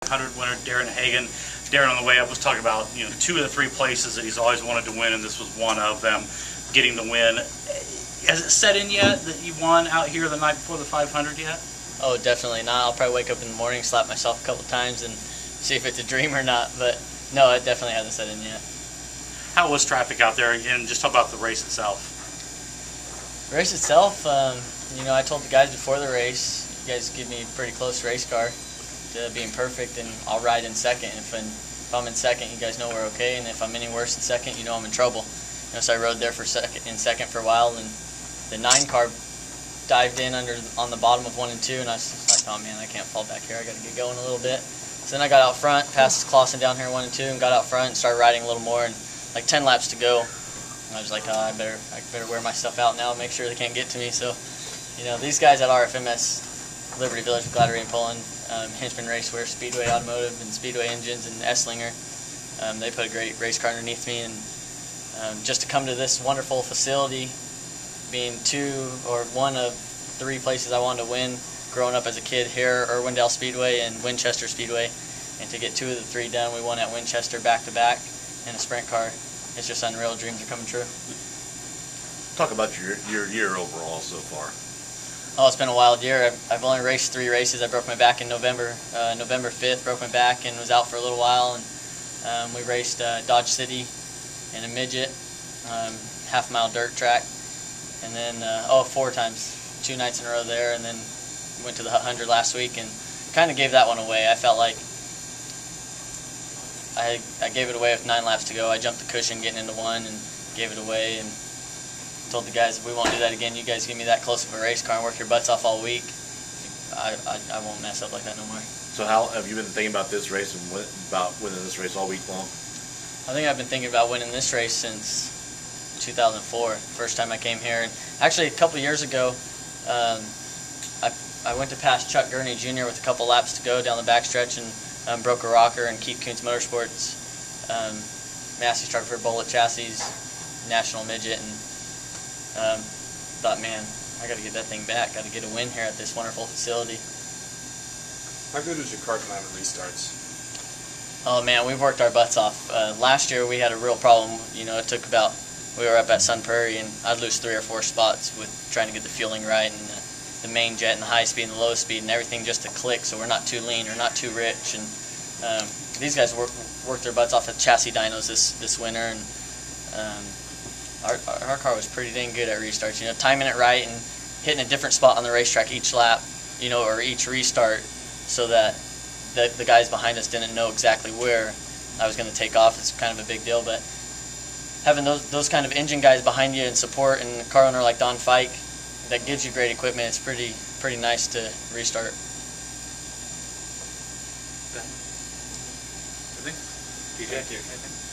500 winner, Darren Hagen. Darren, on the way up, was talking about 2 of the 3 places that he's always wanted to win, and this was one of them, getting the win. Has it set in yet that you won out here the night before the 500 yet? Oh, definitely not. I'll probably wake up in the morning, slap myself a couple times, and see if it's a dream or not. But no, it definitely hasn't set in yet. How was traffic out there, and just talk about the race itself? The race itself, I told the guys before the race, you guys give me a pretty close race car to being perfect, and I'll ride in second. If I'm in second, you guys know we're okay, and if I'm any worse in second, you know I'm in trouble. So I rode there in second for a while, and the 9 car dived in on the bottom of 1 and 2, and I was just like, oh man, I can't fall back here. I got to get going a little bit. So then I got out front, passed Clausen down here 1 and 2, and got out front and started riding a little more, and like 10 laps to go. And I was like, oh, I better wear my stuff out now, make sure they can't get to me. So, these guys at RFMS, Liberty Village, Gladdery and Poland, Henchman Racewear, Speedway Automotive, and Speedway Engines, and Esslinger, they put a great race car underneath me, and just to come to this wonderful facility, being one of 3 places I wanted to win growing up as a kid here, Irwindale Speedway and Winchester Speedway, and to get 2 of the 3 done. We won at Winchester back-to-back in a sprint car. It's just unreal. Dreams are coming true. Talk about your year overall so far. Oh, it's been a wild year. I've only raced 3 races. I broke my back in November. November 5th, broke my back and was out for a little while. And we raced Dodge City in a midget, half-mile dirt track. And then, 4 times, 2 nights in a row there, and then went to the 100 last week and kind of gave that one away. I felt like I gave it away with 9 laps to go. I jumped the cushion getting into 1 and gave it away, and told the guys, if we won't do that again, you guys give me that close of a race car and work your butts off all week, I won't mess up like that no more. So how have you been thinking about this race and about winning this race all week long? I think I've been thinking about winning this race since 2004, first time I came here. And actually, a couple years ago, I went to pass Chuck Gurney Jr. with a couple laps to go down the backstretch and broke a rocker, and Keith Kuntz Motorsports, Massey struggled for Bullet Chassis, National Midget, and thought, man, I got to get that thing back. Got to get a win here at this wonderful facility. How good was your car coming out of restarts? Oh man, we've worked our butts off. Last year we had a real problem. It took we were up at Sun Prairie, and I'd lose 3 or 4 spots with trying to get the fueling right, and the main jet and the high speed and the low speed and everything just to click, so we're not too lean or not too rich. And these guys worked their butts off at chassis dynos this winter, and our car was pretty dang good at restarts. Timing it right and hitting a different spot on the racetrack each lap, or each restart, so that the guys behind us didn't know exactly where I was going to take off. It's kind of a big deal, but having those kind of engine guys behind you and support, and a car owner like Don Fike that gives you great equipment, it's pretty nice to restart. Anything? DJ?